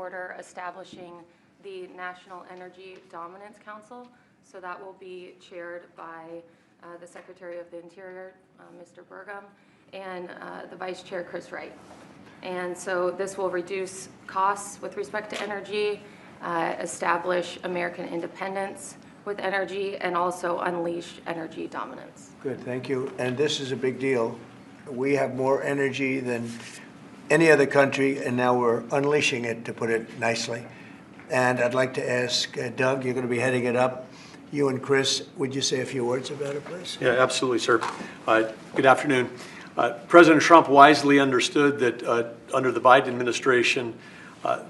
order establishing the National Energy Dominance Council. So that will be chaired by the Secretary of the Interior, Mr. Burgum, and the Vice Chair, Chris Wright. And so this will reduce costs with respect to energy, establish American independence with energy, and also unleash energy dominance. Good, thank you. And this is a big deal. We have more energy than any other country, and now we're unleashing it, to put it nicely. And I'd like to ask Doug, you're going to be heading it up. You and Chris, would you say a few words about it, please? Yeah, absolutely, sir. Good afternoon. President Trump wisely understood that under the Biden administration,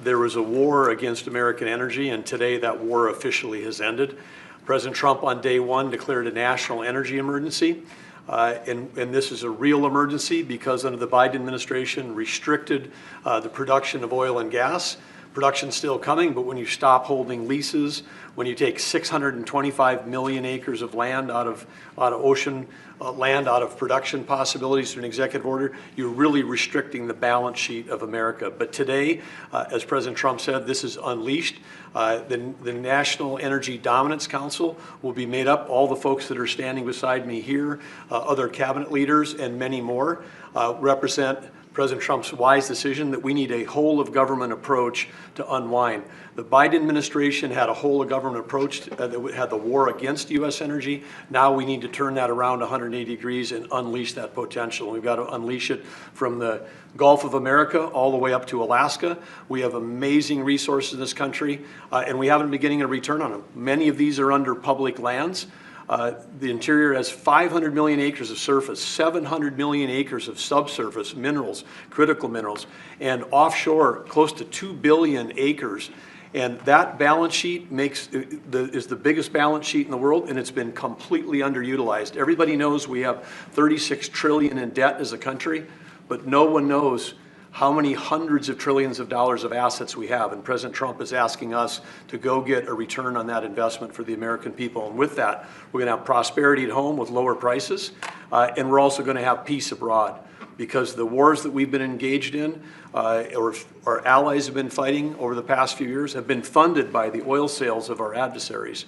there was a war against American energy, and today that war officially has ended. President Trump on day one declared a national energy emergency, and this is a real emergency because under the Biden administration restricted the production of oil and gas. Production's still coming, but when you stop holding leases, when you take 625 million acres of land out of ocean land, out of production possibilities through an executive order, you're really restricting the balance sheet of America. But today, as President Trump said, this is unleashed. The National Energy Dominance Council will be made up, all the folks that are standing beside me here, other cabinet leaders and many more, represent President Trump's wise decision that we need a whole-of-government approach to unwind. The Biden administration had a whole-of-government approach that had the war against U.S. energy. Now we need to turn that around 180 degrees and unleash that potential. We've got to unleash it from the Gulf of America all the way up to Alaska. We have amazing resources in this country, and we haven't been getting a return on them. Many of these are under public lands. The interior has 500 million acres of surface, 700 million acres of subsurface minerals, critical minerals, and offshore close to 2 billion acres. And that balance sheet is the biggest balance sheet in the world, and it's been completely underutilized. Everybody knows we have 36 trillion in debt as a country, but no one knows how many hundreds of trillions of dollars of assets we have. And President Trump is asking us to go get a return on that investment for the American people. And with that, we're going to have prosperity at home with lower prices, and we're also going to have peace abroad. Because the wars that we've been engaged in, or our allies have been fighting over the past few years, have been funded by the oil sales of our adversaries.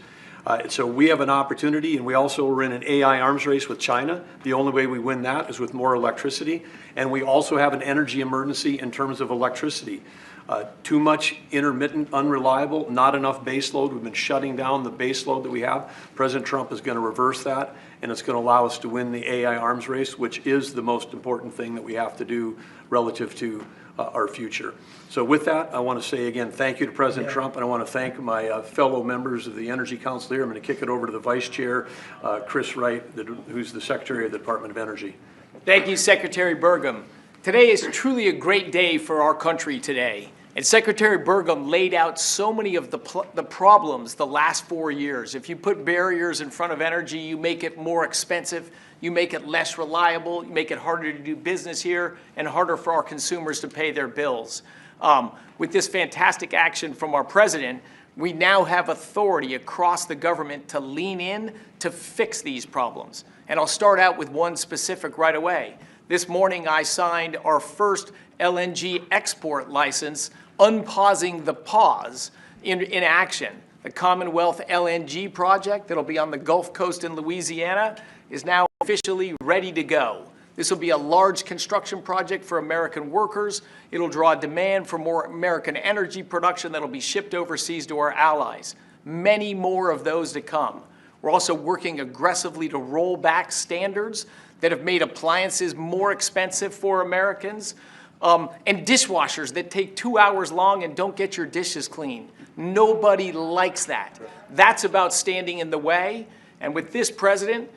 So we have an opportunity, and we also are in an AI arms race with China. The only way we win that is with more electricity. And we also have an energy emergency in terms of electricity. Too much intermittent, unreliable, not enough base load. We've been shutting down the base load that we have. President Trump is going to reverse that, and it's going to allow us to win the AI arms race, which is the most important thing that we have to do relative to our future. So with that, I want to say again, thank you to President Trump, and I want to thank my fellow members of the Energy Council here. I'm going to kick it over to the Vice Chair, Chris Wright, who's the Secretary of the Department of Energy. Thank you, Secretary Burgum. Today is truly a great day for our country today. And Secretary Burgum laid out so many of the problems the last 4 years. If you put barriers in front of energy, you make it more expensive, you make it less reliable, you make it harder to do business here, and harder for our consumers to pay their bills. With this fantastic action from our president, we now have authority across the government to lean in to fix these problems. And I'll start out with one specific right away. This morning, I signed our first LNG export license, unpausing the pause in action. The Commonwealth LNG project that'll be on the Gulf Coast in Louisiana is now officially ready to go. This will be a large construction project for American workers. It'll draw demand for more American energy production that'll be shipped overseas to our allies. Many more of those to come. We're also working aggressively to roll back standards that have made appliances more expensive for Americans, and dishwashers that take 2 hours long and don't get your dishes clean. Nobody likes that. That's about standing in the way. And with this President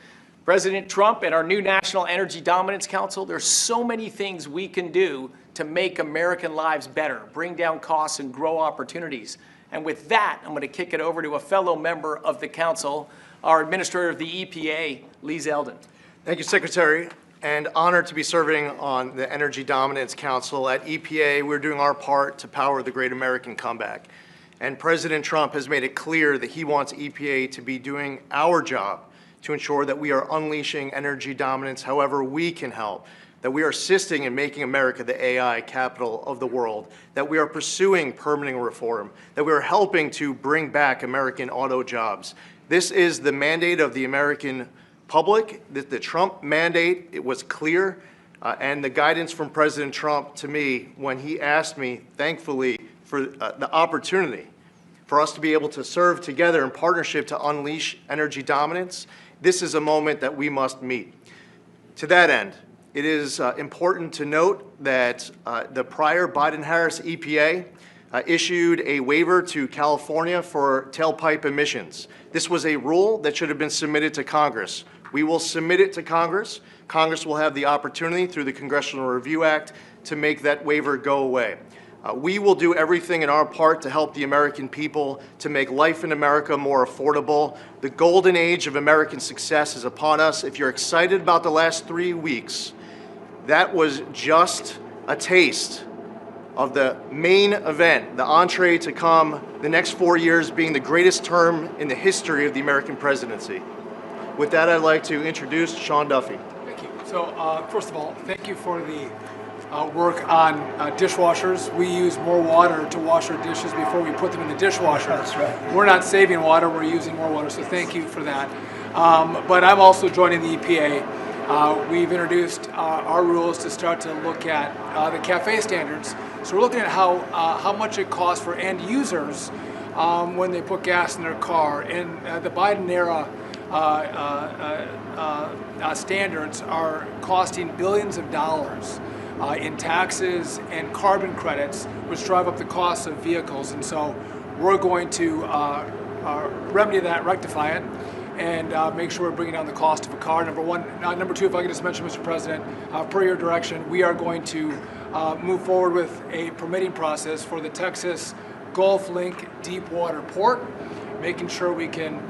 Trump and our new National Energy Dominance Council, there's so many things we can do to make American lives better, bring down costs, and grow opportunities. And with that, I'm going to kick it over to a fellow member of the Council, our Administrator of the EPA, Lee Zeldin. Thank you, Secretary, and honored to be serving on the Energy Dominance Council. At EPA, we're doing our part to power the great American comeback. And President Trump has made it clear that he wants EPA to be doing our job to ensure that we are unleashing energy dominance however we can help. that we are assisting in making America the AI capital of the world, that we are pursuing permitting reform, that we are helping to bring back American auto jobs. This is the mandate of the American public. The Trump mandate, it was clear, and the guidance from President Trump to me when he asked me, thankfully, for the opportunity for us to be able to serve together in partnership to unleash energy dominance. This is a moment that we must meet. To that end, it is important to note that the prior Biden-Harris EPA issued a waiver to California for tailpipe emissions. This was a rule that should have been submitted to Congress. We will submit it to Congress. Congress will have the opportunity through the Congressional Review Act to make that waiver go away. We will do everything in our part to help the American people to make life in America more affordable. The golden age of American success is upon us. If you're excited about the last 3 weeks, that was just a taste of the main event, the entree to come, the next 4 years being the greatest term in the history of the American presidency. With that, I'd like to introduce Sean Duffy. Thank you. So, first of all, thank you for the work on dishwashers. We use more water to wash our dishes before we put them in the dishwasher. That's right. We're not saving water, we're using more water, so thank you for that. But I'm also joining the EPA. We've introduced our rules to start to look at the CAFE standards. So we're looking at how much it costs for end users when they put gas in their car. And the Biden era standards are costing billions of dollars in taxes and carbon credits, which drive up the cost of vehicles. And so we're going to remedy that, rectify it, and make sure we're bringing down the cost of a car, number one. Number two, if I could just mention, Mr. President, per your direction, we are going to move forward with a permitting process for the Texas Gulf Link Deepwater Port, making sure we can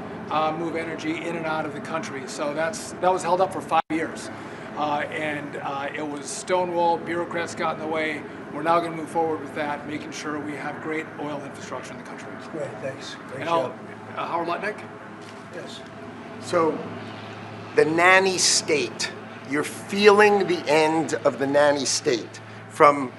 move energy in and out of the country. So that was held up for 5 years. And it was stonewalled, bureaucrats got in the way. We're now going to move forward with that, making sure we have great oil infrastructure in the country. Great, thanks. Great And job. Howard Lutnick? Yes. So, the nanny state, you're feeling the end of the nanny state. From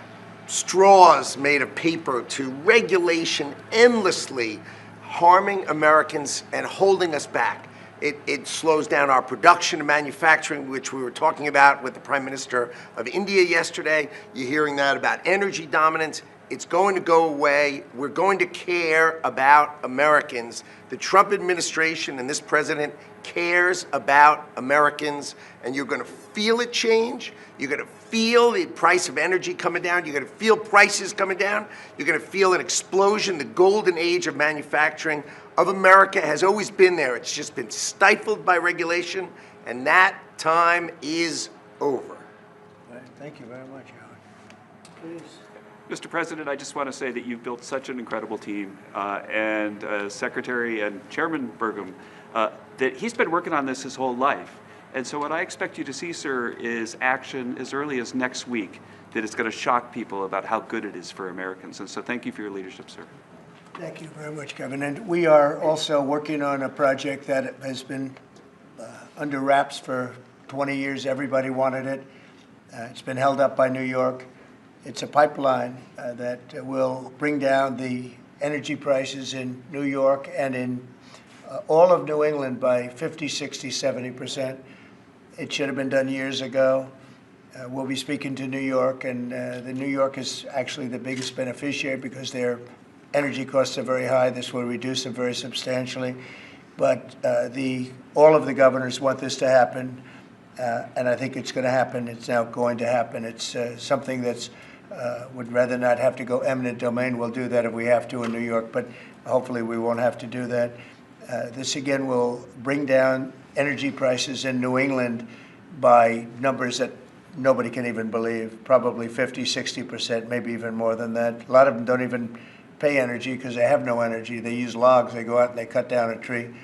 straws made of paper to regulation endlessly harming Americans and holding us back. It slows down our production and manufacturing, which we were talking about with the Prime Minister of India yesterday. You're hearing that about energy dominance. It's going to go away. We're going to care about Americans. The Trump administration and this president cares about Americans, and you're going to feel it change. You're going to feel the price of energy coming down. You're going to feel prices coming down. You're going to feel an explosion. The golden age of manufacturing of America has always been there. It's just been stifled by regulation, and that time is over. Right, thank you very much, Howard. Please. Mr. President, I just want to say that you've built such an incredible team, and Secretary and Chairman Burgum, that he's been working on this his whole life. And so what I expect you to see, sir, is action as early as next week that is going to shock people about how good it is for Americans. And so thank you for your leadership, sir. Thank you very much, Kevin. And we are also working on a project that has been under wraps for 20 years. Everybody wanted it. It's been held up by New York. It's a pipeline that will bring down the energy prices in New York and in all of New England by 50, 60, 70%. It should have been done years ago. We'll be speaking to New York, and the New York is actually the biggest beneficiary because their energy costs are very high. This will reduce them very substantially. But all of the governors want this to happen, and I think it's going to happen. It's now going to happen. It's something that's would rather not have to go eminent domain. We'll do that if we have to in New York, but hopefully we won't have to do that. This again will bring down energy prices in New England by numbers that nobody can even believe, probably 50, 60%, maybe even more than that. A lot of them don't even pay energy because they have no energy. They use logs. They go out and they cut down a tree.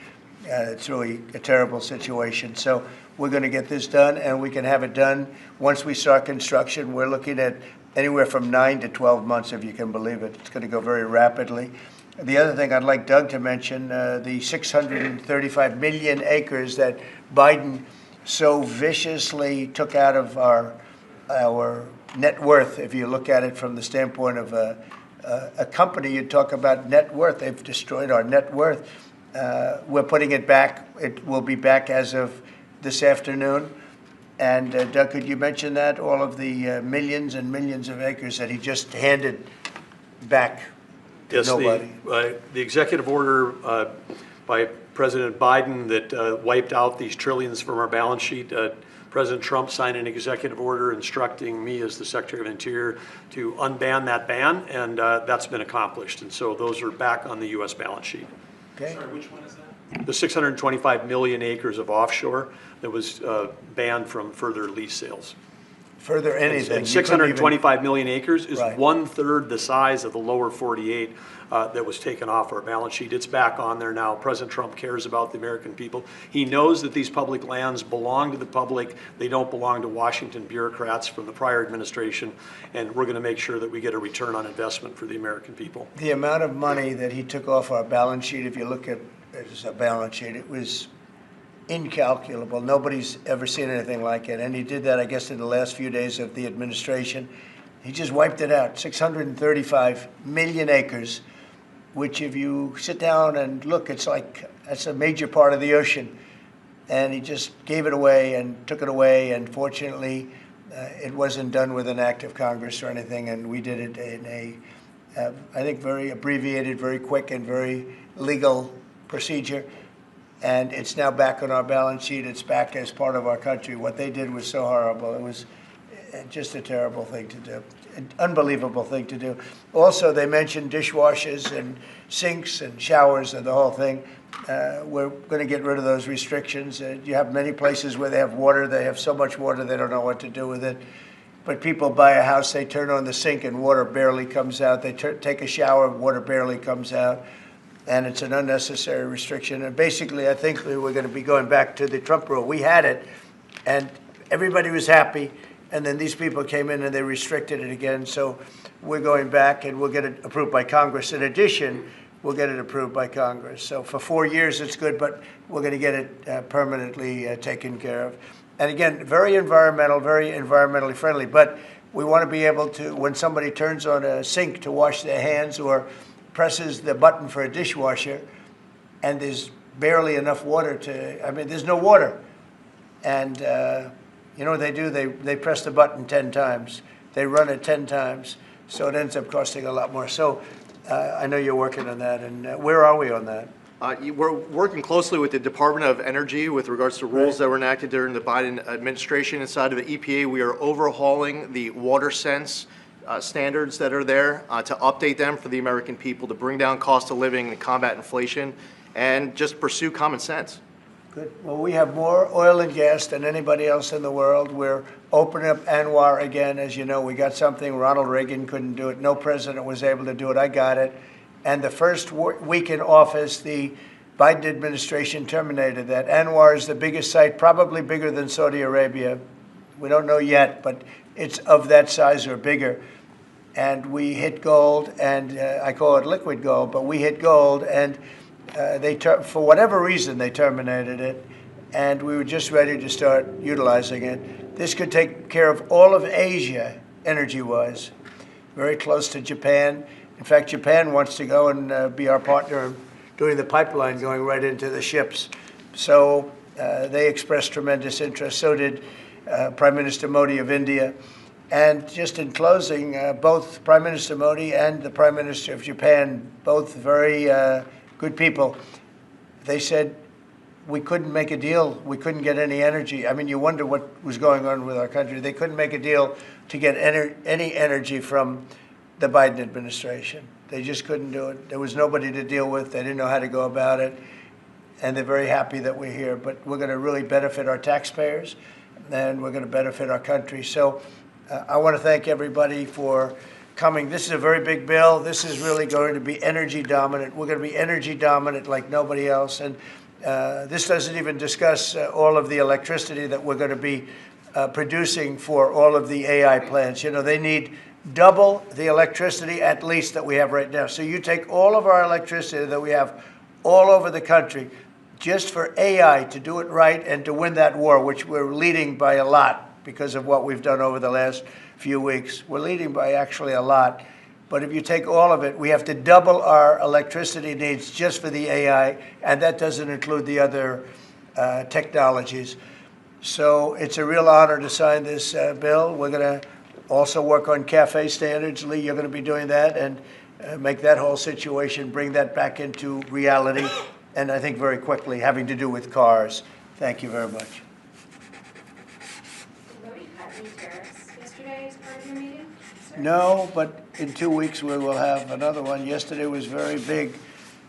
It's really a terrible situation. So we're going to get this done, and we can have it done once we start construction. We're looking at anywhere from 9 to 12 months, if you can believe it. It's going to go very rapidly. The other thing I'd like Doug to mention, the 635 million acres that Biden so viciously took out of our our net worth. If you look at it from the standpoint of a company, you talk about net worth. They've destroyed our net worth. We're putting it back. It will be back as of this afternoon. And Doug, could you mention that? All of the millions and millions of acres that he just handed back to Yes, nobody. the executive order by President Biden that wiped out these trillions from our balance sheet. President Trump signed an executive order instructing me as the Secretary of Interior to unban that ban, and that's been accomplished. And so those are back on the U.S. balance sheet. Okay. Sorry, which one is that? The 625 million acres of offshore that was banned from further lease sales. Further anything. And You couldn't even- 625 million acres is Right. 1/3 the size of the lower 48 that was taken off our balance sheet. It's back on there now. President Trump cares about the American people. He knows that these public lands belong to the public. They don't belong to Washington bureaucrats from the prior administration, and we're going to make sure that we get a return on investment for the American people. The amount of money that he took off our balance sheet, if you look at it as a balance sheet, it was incalculable. Nobody's ever seen anything like it. And he did that, I guess, in the last few days of the administration. He just wiped it out. 635 million acres, which if you sit down and look, it's like that's a major part of the ocean. And he just gave it away and took it away. And fortunately, it wasn't done with an act of Congress or anything. And we did it in a, I think, very abbreviated, very quick, and very legal procedure. And it's now back on our balance sheet. It's back as part of our country. What they did was so horrible. It was just a terrible thing to do, an unbelievable thing to do. Also, they mentioned dishwashers and sinks and showers and the whole thing. We're going to get rid of those restrictions. You have many places where they have water. They have so much water they don't know what to do with it. But people buy a house, they turn on the sink and water barely comes out. They take a shower, water barely comes out. And it's an unnecessary restriction. And basically, I think we're going to be going back to the Trump rule. We had it, and everybody was happy. And then these people came in and they restricted it again. So we're going back, and we'll get it approved by Congress. In addition, we'll get it approved by Congress. So for 4 years, it's good, but we're going to get it permanently taken care of. And again, very environmentally friendly. But we want to be able to, when somebody turns on a sink to wash their hands or presses the button for a dishwasher, and there's barely enough water to, I mean, there's no water. And you know what they do? They press the button 10 times. They run it 10 times. So it ends up costing a lot more. So I know you're working on that. And where are we on that? We're working closely with the Department of Energy with regards to rules that were enacted during the Biden administration. Inside of the EPA, we are overhauling the water sense standards that are there to update them for the American people, to bring down cost of living and combat inflation, and just pursue common sense. Good. Well, we have more oil and gas than anybody else in the world. We're opening up ANWR again. As you know, we got something. Ronald Reagan couldn't do it. No president was able to do it. I got it. And the first week in office, the Biden administration terminated that. ANWR is the biggest site, probably bigger than Saudi Arabia. We don't know yet, but it's of that size or bigger. And we hit gold, and I call it liquid gold, but we hit gold, and for whatever reason, they terminated it, and we were just ready to start utilizing it. This could take care of all of Asia, energy-wise, very close to Japan. In fact, Japan wants to go and be our partner in doing the pipeline going right into the ships. So they expressed tremendous interest. So did Prime Minister Modi of India. And just in closing, both Prime Minister Modi and the Prime Minister of Japan, both very good people, they said we couldn't make a deal. We couldn't get any energy. I mean, you wonder what was going on with our country. They couldn't make a deal to get any energy from the Biden administration. They just couldn't do it. There was nobody to deal with. They didn't know how to go about it. And they're very happy that we're here. But we're going to really benefit our taxpayers, and we're going to benefit our country. So I want to thank everybody for coming. This is a very big bill. This is really going to be energy dominant. We're going to be energy dominant like nobody else. And this doesn't even discuss all of the electricity that we're going to be producing for all of the AI plants. You know, they need double the electricity at least that we have right now. So you take all of our electricity that we have all over the country just for AI to do it right and to win that war, which we're leading by a lot. because of what we've done over the last few weeks. We're leading by actually a lot. But if you take all of it, we have to double our electricity needs just for the AI, and that doesn't include the other technologies. So it's a real honor to sign this bill. We're going to also work on CAFE standards. Lee, you're going to be doing that and make that whole situation, bring that back into reality, and I think very quickly, having to do with cars. Thank you very much. Did Modi cut any tariffs yesterday as part of your meeting? No, but in 2 weeks we will have another one. Yesterday was very big.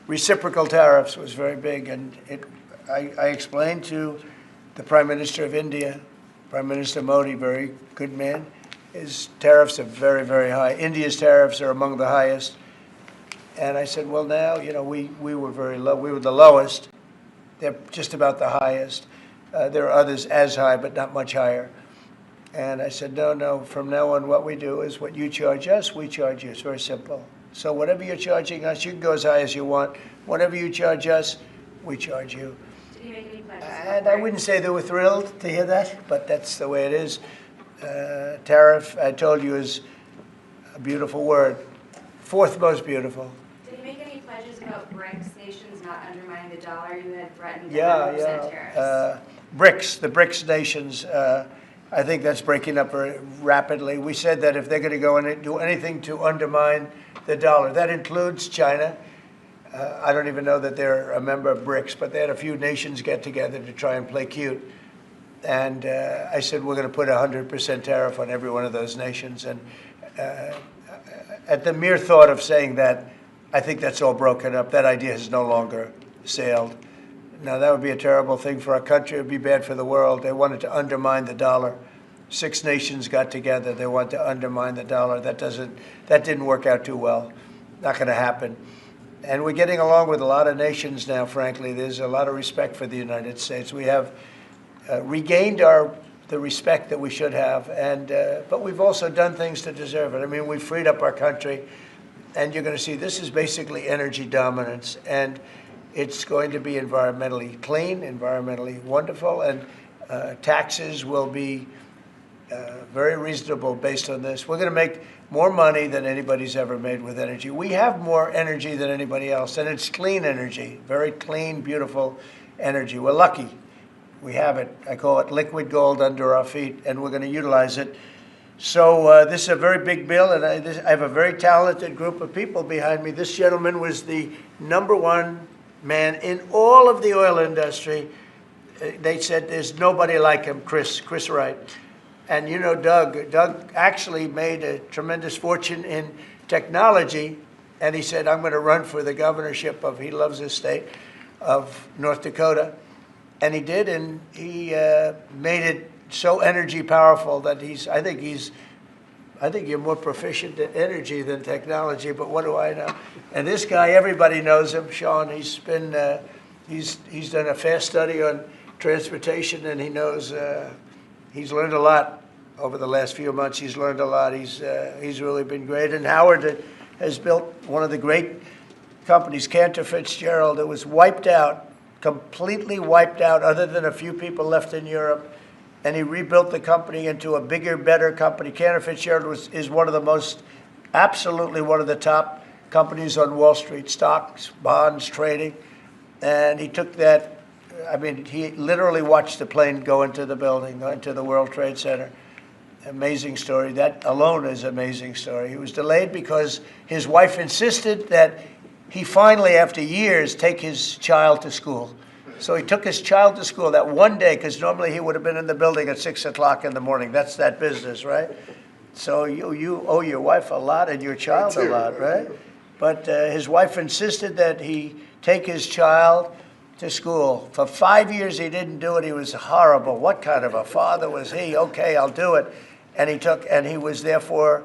Reciprocal tariffs was very big, and I explained to the Prime Minister of India, Prime Minister Modi, very good man, his tariffs are very, very high. India's tariffs are among the highest. And I said, well, now, you know, we were very low. We were the lowest. They're just about the highest. There are others as high, but not much higher. And I said, no, from now on, what we do is what you charge us, we charge you. It's very simple. So whatever you're charging us, you can go as high as you want. Whatever you charge us, we charge you. Did he make any pledges? And I wouldn't say they were thrilled to hear that, but that's the way it is. Tariff, I told you, is a beautiful word. Fourth most beautiful. Did he make any pledges about BRICS nations not undermining the dollar? You had threatened to Yeah. 100% tariffs. BRICS, the BRICS nations, I think that's breaking up very rapidly. We said that if they're going to go and do anything to undermine the dollar, that includes China. I don't even know that they're a member of BRICS, but they had a few nations get together to try and play cute. And I said, we're going to put 100% tariff on every one of those nations. And at the mere thought of saying that, I think that's all broken up. That idea has no longer sailed. Now, that would be a terrible thing for our country. It would be bad for the world. They wanted to undermine the dollar. 6 nations got together. They want to undermine the dollar. That didn't work out too well. Not going to happen. And we're getting along with a lot of nations now, frankly. There's a lot of respect for the United States. We have regained the respect that we should have, but we've also done things to deserve it. I mean, we've freed up our country, and you're going to see this is basically energy dominance, and it's going to be environmentally clean, environmentally wonderful, and taxes will be very reasonable based on this. We're going to make more money than anybody's ever made with energy. We have more energy than anybody else, and it's clean energy, very clean, beautiful energy. We're lucky. We have it. I call it liquid gold under our feet, and we're going to utilize it. So this is a very big bill, and I have a very talented group of people behind me. This gentleman was the #1 man in all of the oil industry. They said there's nobody like him, Chris Wright. And you know Doug. Doug actually made a tremendous fortune in technology, and he said, I'm going to run for the governorship of, he loves his state, of North Dakota. And he did, and he made it so energy powerful that I think you're more proficient at energy than technology, but what do I know? And this guy, everybody knows him, Sean. He's been, he's done a fast study on transportation, and he knows, he's learned a lot over the last few months. He's learned a lot. He's really been great. And Howard has built one of the great companies, Cantor Fitzgerald. It was wiped out, completely wiped out, other than a few people left in Europe. And he rebuilt the company into a bigger, better company. Cantor Fitzgerald is one of the most, absolutely one of the top companies on Wall Street, stocks, bonds, trading. And he took that, I mean, he literally watched the plane go into the building, go into the World Trade Center. Amazing story. That alone is an amazing story. He was delayed because his wife insisted that he finally, after years, take his child to school. So he took his child to school that one day, because normally he would have been in the building at 6 o'clock in the morning. That's that business, right? So you owe your wife a lot and your child a lot, right? But his wife insisted that he take his child to school. For 5 years he didn't do it. He was horrible. What kind of a father was he? Okay, I'll do it. And he was therefore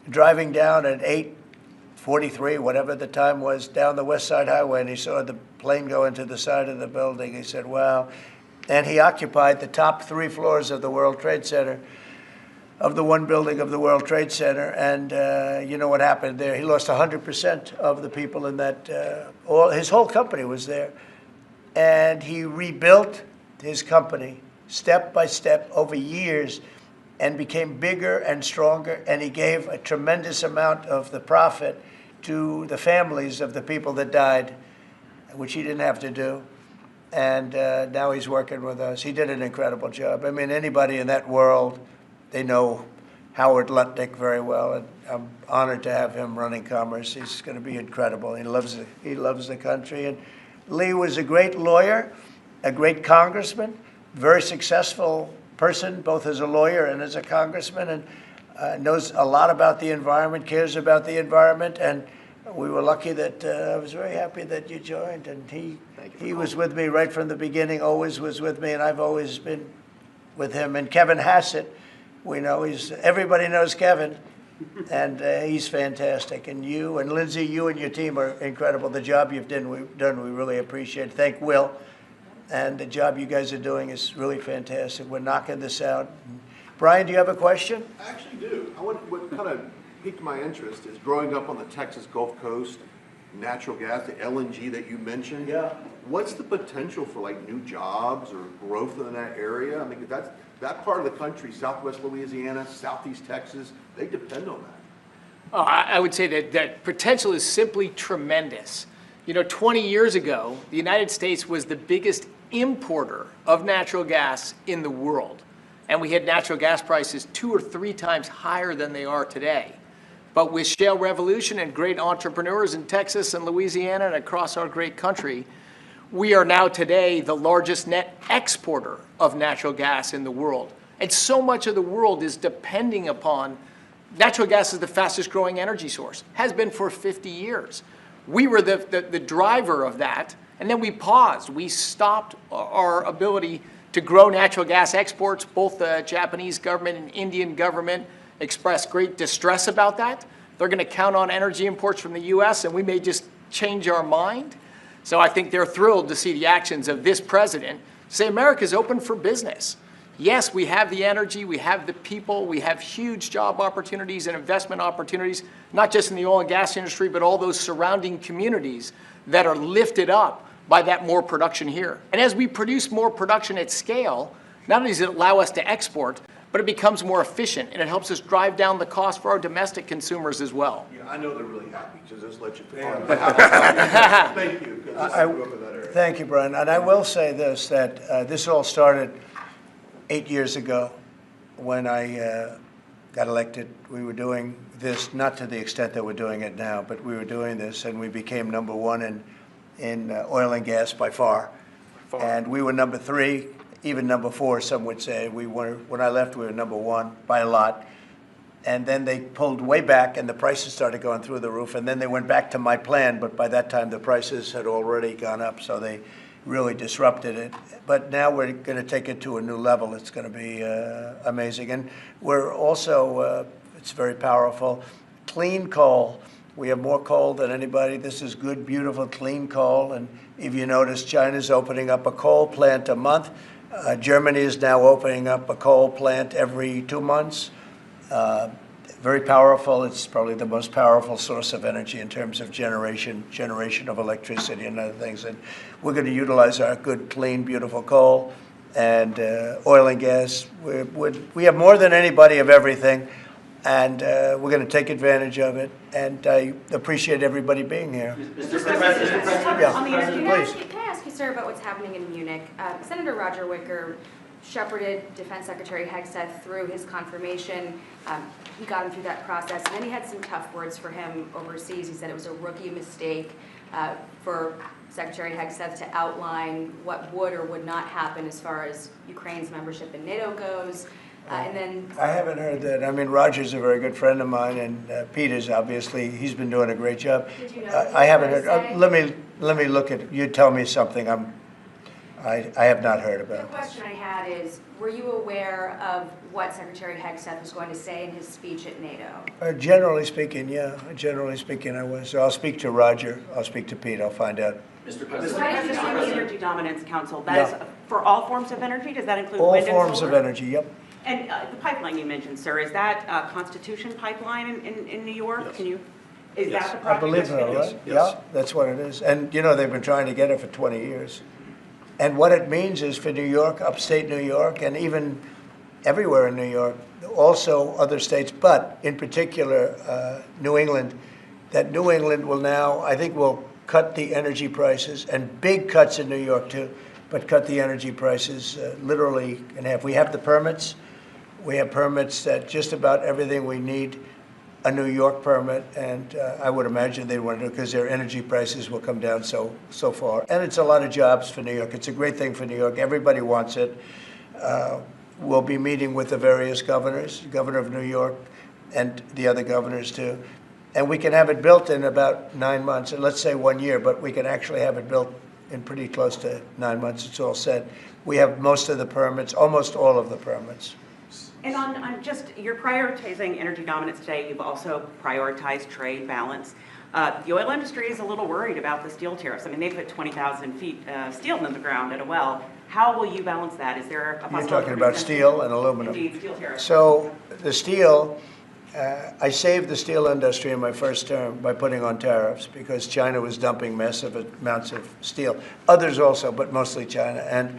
driving down at 8:43, whatever the time was, down the West Side Highway, and he saw the plane go into the side of the building. He said, wow. And he occupied the top 3 floors of the World Trade Center, of the one building of the World Trade Center. And you know what happened there? He lost 100% of the people in that, his whole company was there. And he rebuilt his company step by step over years and became bigger and stronger, and he gave a tremendous amount of the profit to the families of the people that died, which he didn't have to do. And now he's working with us. He did an incredible job. I mean, anybody in that world, they know Howard Lutnick very well, and I'm honored to have him running commerce. He's going to be incredible. He loves the country. And Lee was a great lawyer, a great congressman, very successful person, both as a lawyer and as a congressman, and knows a lot about the environment, cares about the environment. And we were lucky that I was very happy that you joined. And he was with me right from the beginning, always was with me, and I've always been with him. And Kevin Hassett, we know everybody knows Kevin, and he's fantastic. And you and Lindsay, you and your team are incredible. The job you've done, we really appreciate. Thank Will. And the job you guys are doing is really fantastic. We're knocking this out. Brian, do you have a question? I actually do. What kind of piqued my interest is growing up on the Texas Gulf Coast, natural gas, the LNG that you mentioned. Yeah. What's the potential for like new jobs or growth in that area? I mean, that part of the country, Southwest Louisiana, Southeast Texas, they depend on that. I would say that potential is simply tremendous. 20 years ago, the United States was the biggest importer of natural gas in the world. And we had natural gas prices 2 or 3 times higher than they are today. But with shale revolution and great entrepreneurs in Texas and Louisiana and across our great country, we are now today the largest net exporter of natural gas in the world. And so much of the world is depending upon natural gas is the fastest growing energy source, has been for 50 years. We were the driver of that, and then we paused. We stopped our ability to grow natural gas exports. Both the Japanese government and Indian government expressed great distress about that. They're going to count on energy imports from the U.S., and we may just change our mind. So I think they're thrilled to see the actions of this president say America's open for business. Yes, we have the energy, we have the people, we have huge job opportunities and investment opportunities, not just in the oil and gas industry, but all those surrounding communities that are lifted up by that more production here. And as we produce more production at scale, not only does it allow us to export, but it becomes more efficient, and it helps us drive down the cost for our domestic consumers as well. Yeah, I know they're really happy, so just let you Thank you. Thank you, Brian. And I will say this, that this all started 8 years ago when I got elected. We were doing this, not to the extent that we're doing it now, but we were doing this, and we became #1 in oil and gas by far. And we were #3, even #4, some would say. When I left, we were #1 by a lot. And then they pulled way back, and the prices started going through the roof. And then they went back to my plan, but by that time the prices had already gone up, so they really disrupted it. But now we're going to take it to a new level. It's going to be amazing. And we're also, it's very powerful, clean coal. We have more coal than anybody. This is good, beautiful, clean coal. And if you notice, China's opening up a coal plant a month. Germany is now opening up a coal plant every 2 months. Very powerful. It's probably the most powerful source of energy in terms of generation of electricity and other things. And we're going to utilize our good, clean, beautiful coal and oil and gas. We have more than anybody of everything, and we're going to take advantage of it. And I appreciate everybody being here. Mr. President, Yeah, on the energy, please. can I ask you, sir, about what's happening in Munich? Senator Roger Wicker shepherded Defense Secretary Hegseth through his confirmation. He got him through that process, and then he had some tough words for him overseas. He said it was a rookie mistake for Secretary Hegseth to outline what would or would not happen as far as Ukraine's membership in NATO goes. And then I haven't heard that. I mean, Roger's a very good friend of mine, and Peter's obviously, he's been doing a great job. Did you know I haven't heard. Let me look at. You tell me something. I have not heard about. The question I had is, were you aware of what Secretary Hegseth was going to say in his speech at NATO? Generally speaking, yeah. Generally speaking, I was. So I'll speak to Roger. I'll speak to Pete. I'll find out. Mr. President, the Energy Dominance Council, that is for all forms of energy? Does that include wind and solar? All forms of energy, yep. And the pipeline you mentioned, sir, is that Constitution pipeline in New York? Yes. Can you, is Yes. that the I project? believe so, right? Yes. Yeah, that's what it is. And, you know, they've been trying to get it for 20 years. And what it means is for New York, upstate New York, and even everywhere in New York, also other states, but in particular New England, that New England will now, I think, will cut the energy prices, and big cuts in New York too, but cut the energy prices literally in half. We have the permits. We have permits that just about everything we need a New York permit, and I would imagine they want to do it because their energy prices will come down so far. And it's a lot of jobs for New York. It's a great thing for New York. Everybody wants it. We'll be meeting with the various governors, Governor of New York, and the other governors too. And we can have it built in about 9 months, and let's say 1 year, but we can actually have it built in pretty close to 9 months. It's all set. We have most of the permits, almost all of the permits. And on just, you're prioritizing energy dominance today. You've also prioritized trade balance. The oil industry is a little worried about the steel tariffs. I mean, they put 20,000 feet of steel in the ground at a well. How will you balance that? Is there a possibility? You're talking about steel and aluminum. Indeed, steel tariffs. So the steel, I saved the steel industry in my first term by putting on tariffs because China was dumping massive amounts of steel. Others also, but mostly China. And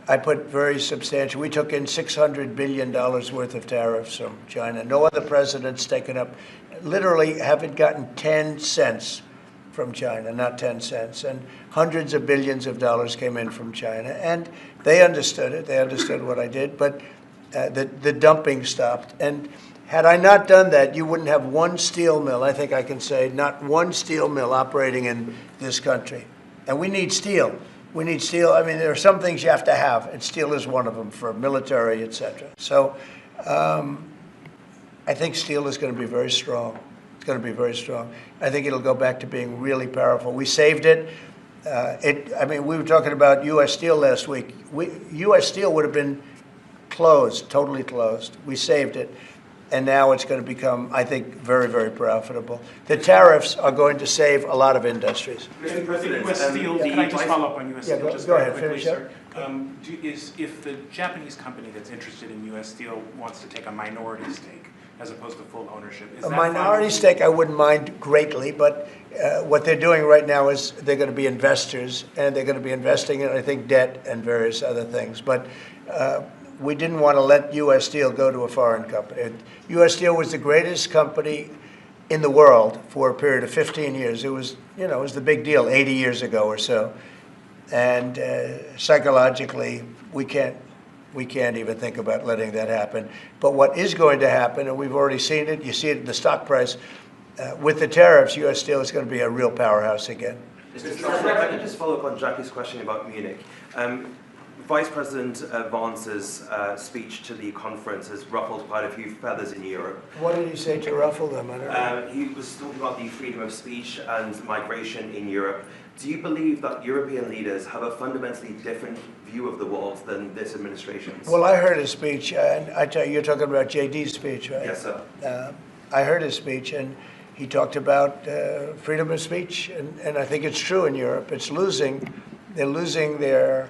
I put very substantial, we took in $600 billion worth of tariffs from China. No other president's taken up, literally haven't gotten 10 cents from China, not 10 cents. And hundreds of billions of dollars came in from China. And they understood it. They understood what I did. But the dumping stopped. And had I not done that, you wouldn't have one steel mill, I think I can say, not one steel mill operating in this country. And we need steel. We need steel. I mean, there are some things you have to have, and steel is one of them for military, et cetera. So I think steel is going to be very strong. It's going to be very strong. I think it'll go back to being really powerful. We saved it. I mean, we were talking about U.S. Steel last week. U.S. Steel would have been closed, totally closed. We saved it. And now it's going to become, I think, very, very profitable. The tariffs are going to save a lot of industries. Mr. President, U.S. Steel, can I just follow up on U.S. Steel just go very ahead, quickly, finish sir? If the Japanese company that's interested in U.S. Steel wants to take a minority stake as opposed to full ownership, is A that minority fine? stake I wouldn't mind greatly, but what they're doing right now is they're going to be investors, and they're going to be investing in, I think, debt and various other things. But we didn't want to let U.S. Steel go to a foreign company. U.S. Steel was the greatest company in the world for a period of 15 years. It was, you know, it was the big deal 80 years ago or so. And psychologically, we can't even think about letting that happen. But what is going to happen, and we've already seen it, you see it in the stock price, with the tariffs, U.S. Steel is going to be a real powerhouse again. Mr. President, if I could just follow up on Jackie's question about Munich. Vice President Vance's speech to the conference has ruffled quite a few feathers in Europe. What did he say to ruffle them? I don't know. He was talking about the freedom of speech and migration in Europe. Do you believe that European leaders have a fundamentally different view of the world than this administration's? Well, I heard his speech, and I tell you, you're talking about JD's speech, right? Yes, sir. I heard his speech, and he talked about freedom of speech, and I think it's true in Europe. It's losing. They're losing their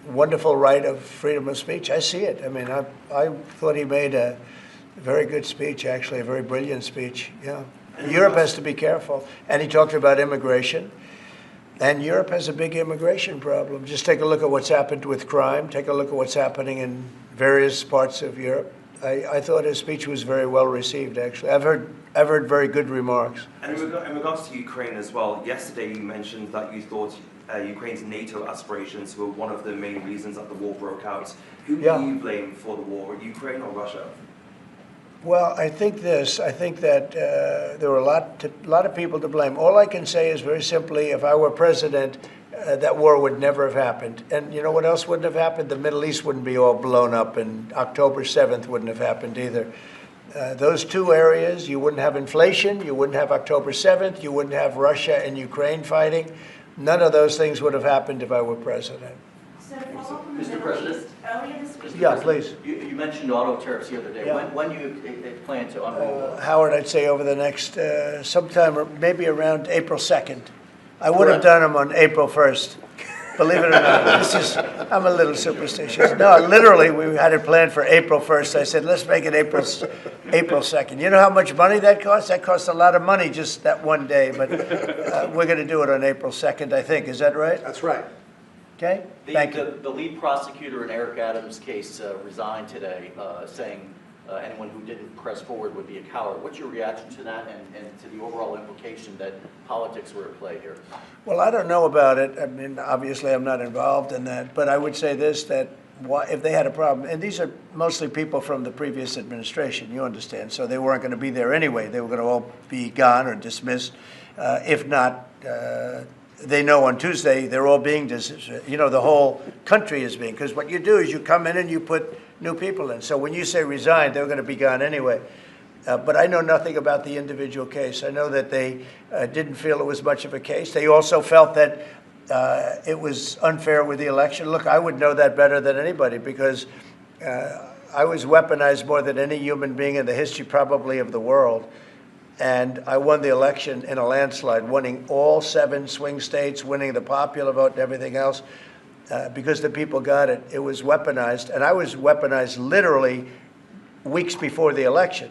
wonderful right of freedom of speech. I see it. I mean, I thought he made a very good speech, actually, a very brilliant speech. Yeah. Europe has to be careful. And he talked about immigration. And Europe has a big immigration problem. Just take a look at what's happened with crime. Take a look at what's happening in various parts of Europe. I thought his speech was very well received, actually. I've heard very good remarks. And in regards to Ukraine as well, yesterday you mentioned that you thought Ukraine's NATO aspirations were one of the main reasons that the war broke out. Who do you blame for the war, Ukraine or Russia? Well, I think that there were a lot of people to blame. All I can say is very simply, if I were president, that war would never have happened. And you know what else wouldn't have happened? The Middle East wouldn't be all blown up, and October 7th wouldn't have happened either. Those two areas, you wouldn't have inflation, you wouldn't have October 7th, you wouldn't have Russia and Ukraine fighting. None of those things would have happened if I were president. So to follow up on Mr. President? Earlier this week. Yeah, please. You mentioned auto tariffs the other day. Yeah. When do you plan to unroll? Howard, I'd say over the next sometime, or maybe around April 2nd. I would have done them on April 1st. Believe it or not, I'm a little superstitious. No, literally, we had it planned for April 1st. I said, let's make it April 2nd. You know how much money that costs? That costs a lot of money just that one day, but we're going to do it on April 2nd, I think. Is that right? That's right. Okay? Thank you. The lead prosecutor in Eric Adams' case resigned today, saying anyone who didn't press forward would be a coward. What's your reaction to that and to the overall implication that politics were at play here? Well, I don't know about it. I mean, obviously, I'm not involved in that. But I would say this, that if they had a problem, and these are mostly people from the previous administration, you understand, so they weren't going to be there anyway. They were going to all be gone or dismissed. If not, they know on Tuesday they're all being dismissed. You know, the whole country is being, because what you do is you come in and you put new people in. So when you say resign, they're going to be gone anyway. But I know nothing about the individual case. I know that they didn't feel it was much of a case. They also felt that it was unfair with the election. Look, I would know that better than anybody because I was weaponized more than any human being in the history probably of the world. And I won the election in a landslide, winning all 7 swing states, winning the popular vote and everything else because the people got it. It was weaponized. And I was weaponized literally weeks before the election.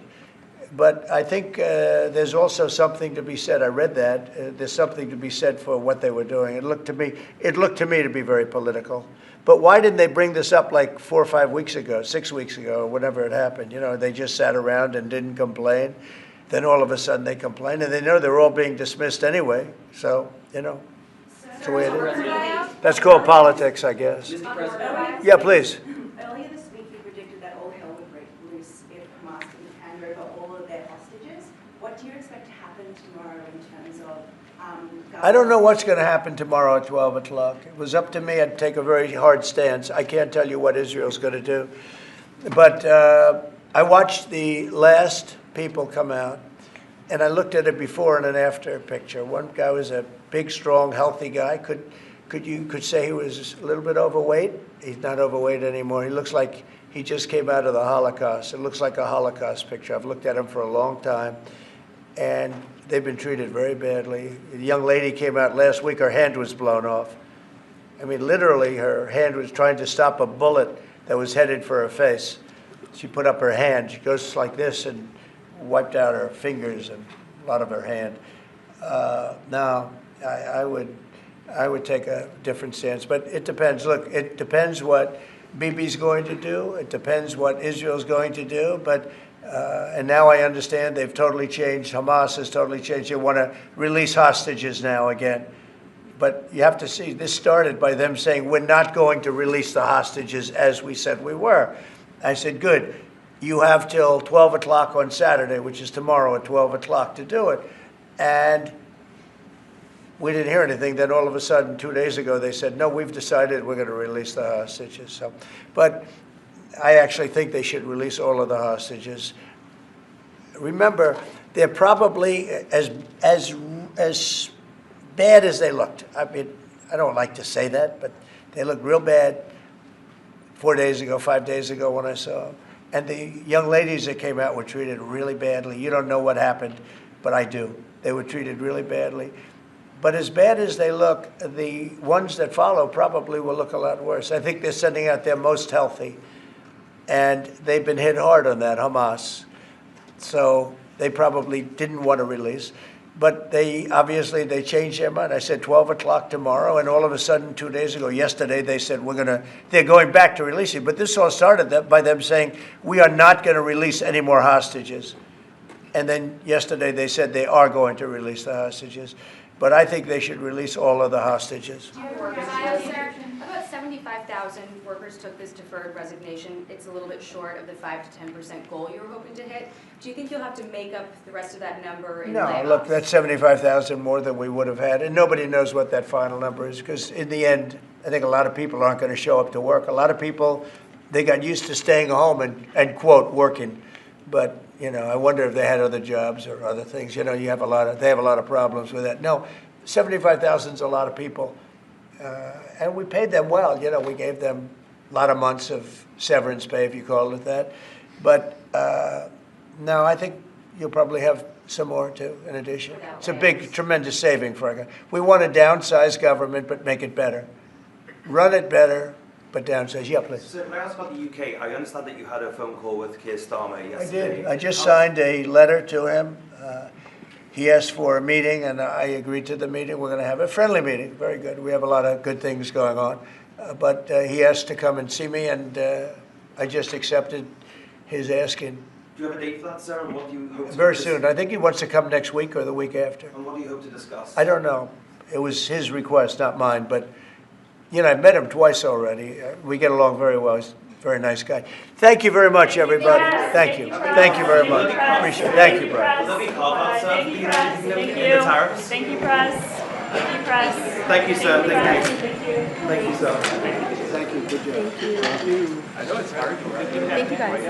But I think there's also something to be said. I read that. There's something to be said for what they were doing. It looked to me to be very political. But why didn't they bring this up like 4 or 5 weeks ago, 6 weeks ago, or whenever it happened? You know, they just sat around and didn't complain. Then all of a sudden they complain, and they know they're all being dismissed anyway. So, you know, that's the way it is. That's called politics, I guess. Mr. President. Yeah, please. Earlier this week, you predicted that all hell would break loose if Hamas didn't hand over all of their hostages. What do you expect to happen tomorrow in terms of I don't know what's going to happen tomorrow at 12 o'clock. It was up to me. I'd take a very hard stance. I can't tell you what Israel's going to do. But I watched the last people come out, and I looked at a before and an after picture. One guy was a big, strong, healthy guy. Could say he was a little bit overweight. He's not overweight anymore. He looks like he just came out of the Holocaust. It looks like a Holocaust picture. I've looked at him for a long time, and they've been treated very badly. A young lady came out last week. Her hand was blown off. I mean, literally, her hand was trying to stop a bullet that was headed for her face. She put up her hand. She goes like this and wiped out her fingers and a lot of her hand. Now, I would take a different stance, but it depends. Look, it depends what Bibi's going to do. It depends what Israel's going to do. But and now I understand they've totally changed. Hamas has totally changed. They want to release hostages now again. But you have to see, this started by them saying, we're not going to release the hostages as we said we were. I said, good. You have till 12 o'clock on Saturday, which is tomorrow at 12 o'clock to do it. And we didn't hear anything. Then all of a sudden, 2 days ago, they said, no, we've decided we're going to release the hostages. So, but I actually think they should release all of the hostages. Remember, they're probably as bad as they looked. I mean, I don't like to say that, but they look real bad 4 days ago, 5 days ago when I saw them. And the young ladies that came out were treated really badly. You don't know what happened, but I do. They were treated really badly. But as bad as they look, the ones that follow probably will look a lot worse. I think they're sending out their most healthy. And they've been hit hard on that, Hamas. So they probably didn't want to release. But they changed their mind. I said 12 o'clock tomorrow, and all of a sudden 2 days ago, yesterday, they said they're going back to releasing. But this all started by them saying, we are not going to release any more hostages. And then yesterday they said they are going to release the hostages. But I think they should release all of the hostages. About 75,000 workers took this deferred resignation. It's a little bit short of the 5 to 10% goal you were hoping to hit. Do you think you'll have to make up the rest of that number in layoffs? No, look, that's 75,000 more than we would have had. And nobody knows what that final number is because in the end, I think a lot of people aren't going to show up to work. A lot of people, they got used to staying home and quote, working. But, you know, I wonder if they had other jobs or other things. You know, they have a lot of problems with that. No, 75,000 is a lot of people. And we paid them well. You know, we gave them a lot of months of severance pay, if you call it that. But no, I think you'll probably have some more, too, in addition. It's a big, tremendous saving for our country. We want to downsize government, but make it better. Run it better, but downsize. Yeah, please. So can I ask about the UK? I understand that you had a phone call with Keir Starmer yesterday. I did. I just signed a letter to him. He asked for a meeting, and I agreed to the meeting. We're going to have a friendly meeting. Very good. We have a lot of good things going on. But he asked to come and see me, and I just accepted his asking. Do you have a date for that, sir? And what do you hope to Very soon. I think he wants to come next week or the week after. And what do you hope to discuss? I don't know. It was his request, not mine. But, you know, I've met him twice already. We get along very well. He's a very nice guy. Thank you very much, everybody. Thank you. Thank you very much. Appreciate it. Thank you, Brian. Will there be carve-outs, sir, for the Thank the tariffs? Thank you, press. Thank you, press. Thank you, sir. Thank you. Thank you. Thank you, sir. Thank you. Good job. I know it's hard. Thank you, guys.